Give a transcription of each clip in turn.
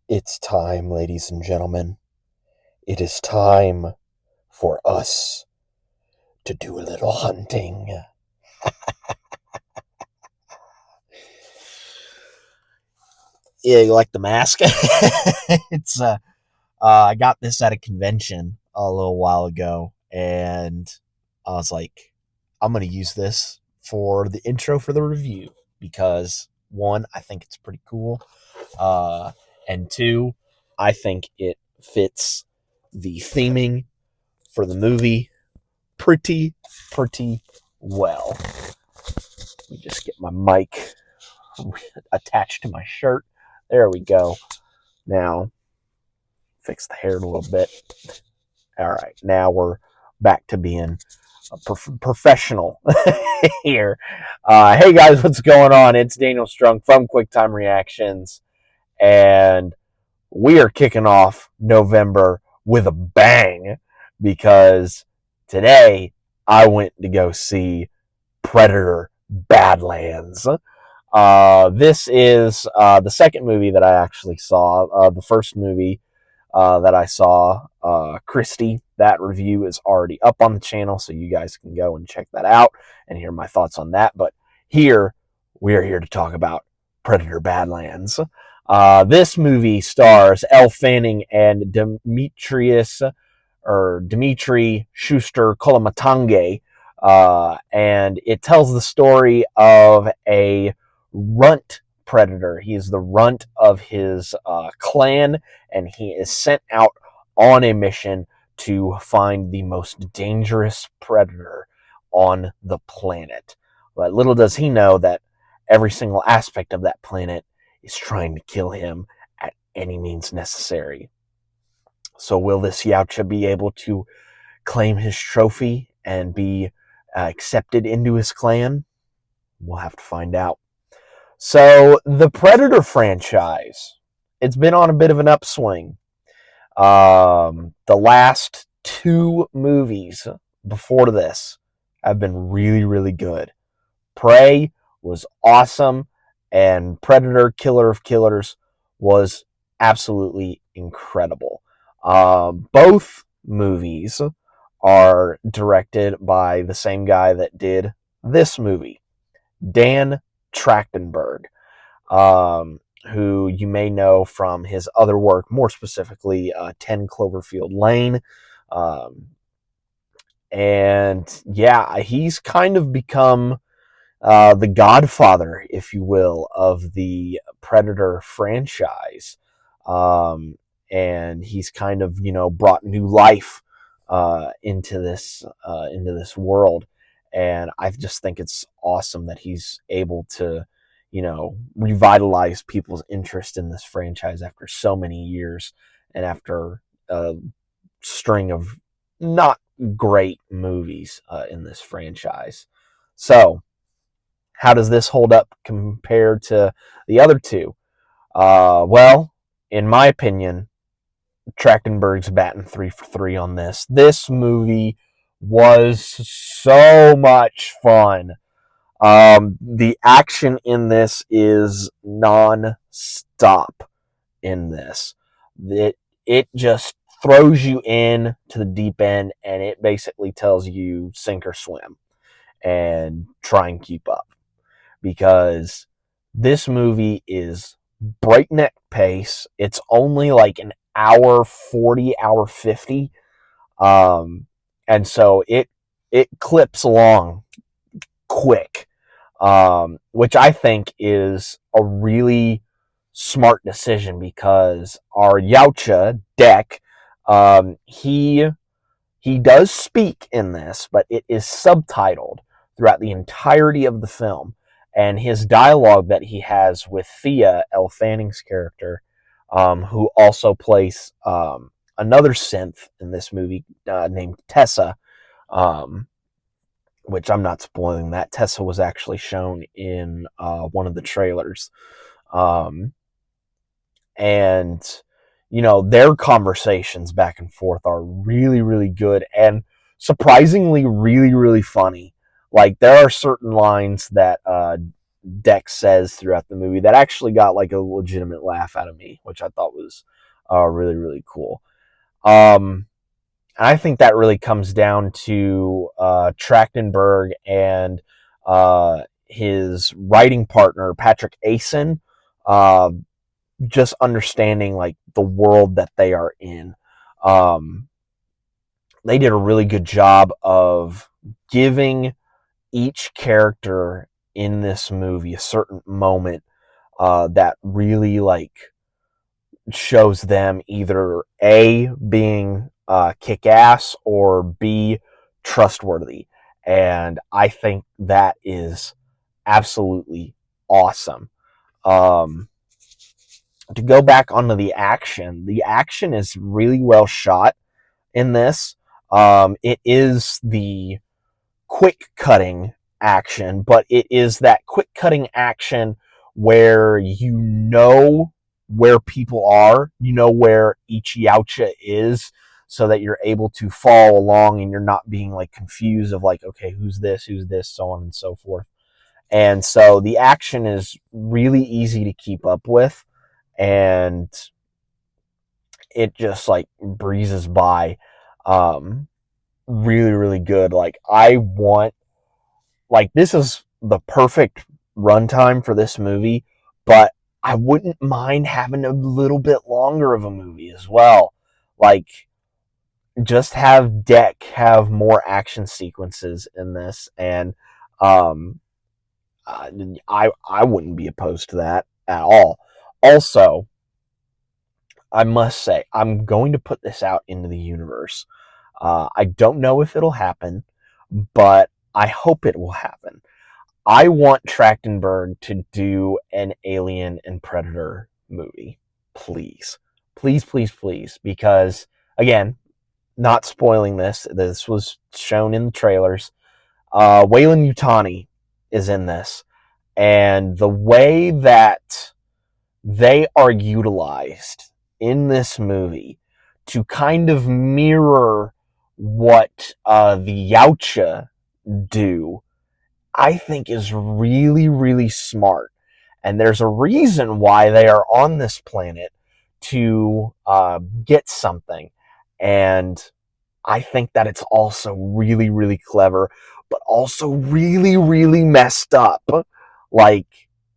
It's time, ladies and gentlemen. It is time for us to do a little hunting. Yeah, you like the mask? it's I got this at a convention a little while ago, and I was like, I'm gonna use this for the intro for the review because one, I think it's pretty cool, uh, and two, I think it fits the theming for the movie pretty well. Let me just get my mic attached to my shirt. There we go. Now, fix the hair a little bit. All right, now we're back to being a professional here. Hey guys, what's going on? It's Daniel Strung from QuickTime Reactions, and we are kicking off November with a bang because today I went to go see Predator Badlands. This is the second movie that I actually saw. The first movie that I saw, Christy, that review is already up on the channel, so you guys can go and check that out and hear my thoughts on that. But here, we are here to talk about Predator Badlands. This movie stars Elle Fanning and Dimitri Schuster Kolomatange, and it tells the story of a runt predator. He is the runt of his clan, and he is sent out on a mission to find the most dangerous predator on the planet. But little does he know that every single aspect of that planet is trying to kill him at any means necessary. So will this yautja be able to claim his trophy and be accepted into his clan? We'll have to find out. So the Predator franchise, it's been on a bit of an upswing. The last two movies before this have been really good. Prey was awesome, and Predator, Killer of Killers, was absolutely incredible. Both movies are directed by the same guy that did this movie, dantrachtenberg, who you may know from his other work, more specifically 10 Cloverfield Lane. Um, and yeah, he's kind of become the godfather, if you will, of the Predator franchise. And he's kind of, brought new life into this world. And I just think it's awesome that he's able to, revitalize people's interest in this franchise after so many years and after a string of not great movies in this franchise. So, how does this hold up compared to the other two? Well, in my opinion, Trachtenberg's batting 3 for 3 on this. This movie was so much fun. The action in this is non-stop in this. It just throws you in to the deep end, and it basically tells you sink or swim and try and keep up, because this movie is breakneck pace. It's only like an hour 40, hour 50. And so it clips along quick, which I think is a really smart decision, because our yautja, Deck, he does speak in this, but it is subtitled throughout the entirety of the film. And his dialogue that he has with Thea, Elle Fanning's character, who also plays another synth in this movie named Tessa, which I'm not spoiling that. Tessa was actually shown in one of the trailers. And their conversations back and forth are really good and surprisingly really funny. Like, there are certain lines that Dex says throughout the movie that actually got like a legitimate laugh out of me, which I thought was really, really cool. And I think that really comes down to Trachtenberg and his writing partner, Patrick Asen, uh, just understanding like the world that they are in. Um, they did a really good job of giving each character in this movie a certain moment that really like shows them either A, being kick ass, or B, trustworthy. And I think that is absolutely awesome. Um, to go back onto the action is really well shot in this. It is the quick cutting action, but it is that quick cutting action where you know where people are, you know where each yautja is, so that you're able to follow along and you're not being like confused of like, okay, who's this, so on and so forth. And so the action is really easy to keep up with, and it just like breezes by. Really, really good. Like I want like this is the perfect runtime for this movie, but I wouldn't mind having a little bit longer of a movie as well. Like just have Deck have more action sequences in this, and um, I wouldn't be opposed to that at all. Also, I must say I'm going to put this out into the universe. I don't know if it'll happen, but I hope it will happen. I want Trachtenberg to do an Alien and Predator movie. Please. Please, please, please. Because, again, not spoiling this, this was shown in the trailers. Wayland Yutani is in this. And the way that they are utilized in this movie to kind of mirror what the yautja do, I think is really, really smart. And there's a reason why they are on this planet to get something. And I think that it's also really, really clever, but also really, really messed up. Like,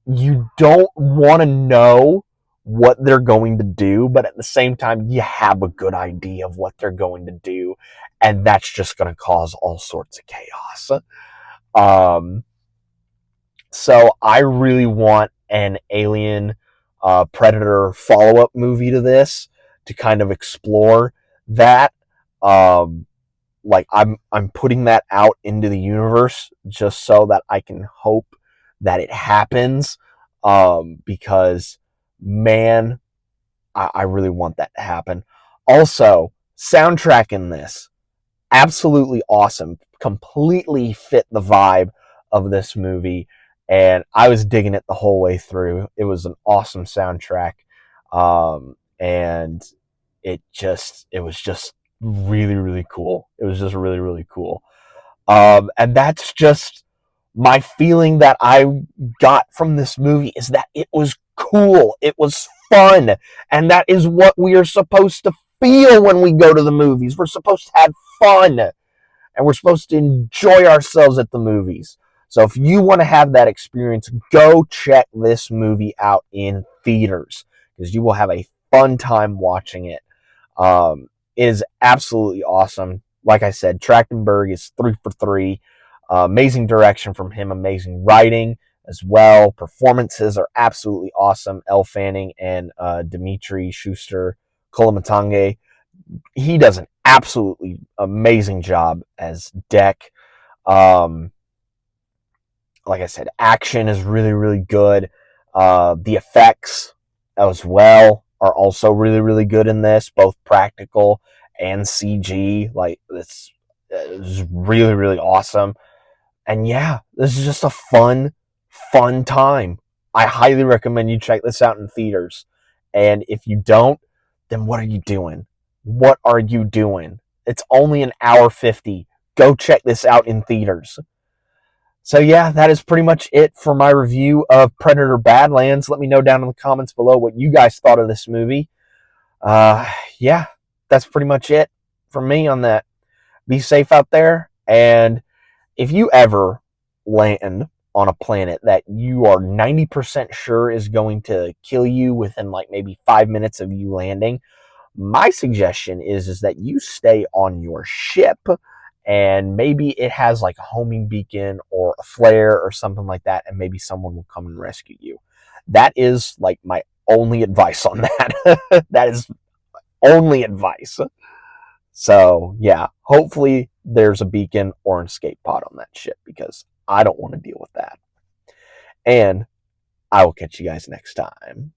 you don't want to know what they're going to do, but at the same time, you have a good idea of what they're going to do. And that's just going to cause all sorts of chaos. Um, so I really want an Alien Predator follow up movie to this to kind of explore that. Um, like I'm putting that out into the universe just so that I can hope that it happens. Because man, I really want that to happen. Also, soundtrack in this absolutely awesome. Completely fit the vibe of this movie, and I was digging it the whole way through. It was an awesome soundtrack, and it was just really, really cool. It was just really, really cool. And that's just my feeling that I got from this movie is that it was cool. It was fun. And that is what we are supposed to feel when we go to the movies. We're supposed to have fun, and we're supposed to enjoy ourselves at the movies. So if you want to have that experience, go check this movie out in theaters, because you will have a fun time watching it. It is absolutely awesome. Like I said, Trachtenberg is 3 for 3. Amazing direction from him, amazing writing as well. Performances are absolutely awesome. Elle Fanning and Dimitri Schuster Kolomatange. He does an absolutely amazing job as Deck. Um, like I said, action is really, really good. The effects as well are also really, really good in this, both practical and CG. Like it's really, really awesome. And yeah, this is just a fun time. I highly recommend you check this out in theaters. And if you don't, then what are you doing? What are you doing? It's only an hour 50. Go check this out in theaters. So yeah, that is pretty much it for my review of Predator Badlands. Let me know down in the comments below what you guys thought of this movie. Uh, yeah, that's pretty much it from me on that. Be safe out there, and if you ever land on a planet that you are 90% sure is going to kill you within like maybe 5 minutes of you landing, my suggestion is that you stay on your ship, and maybe it has like a homing beacon or a flare or something like that, and maybe someone will come and rescue you. That is like my only advice on that. That is only advice. So yeah, hopefully there's a beacon or an escape pod on that ship, because I don't want to deal with that. And I will catch you guys next time.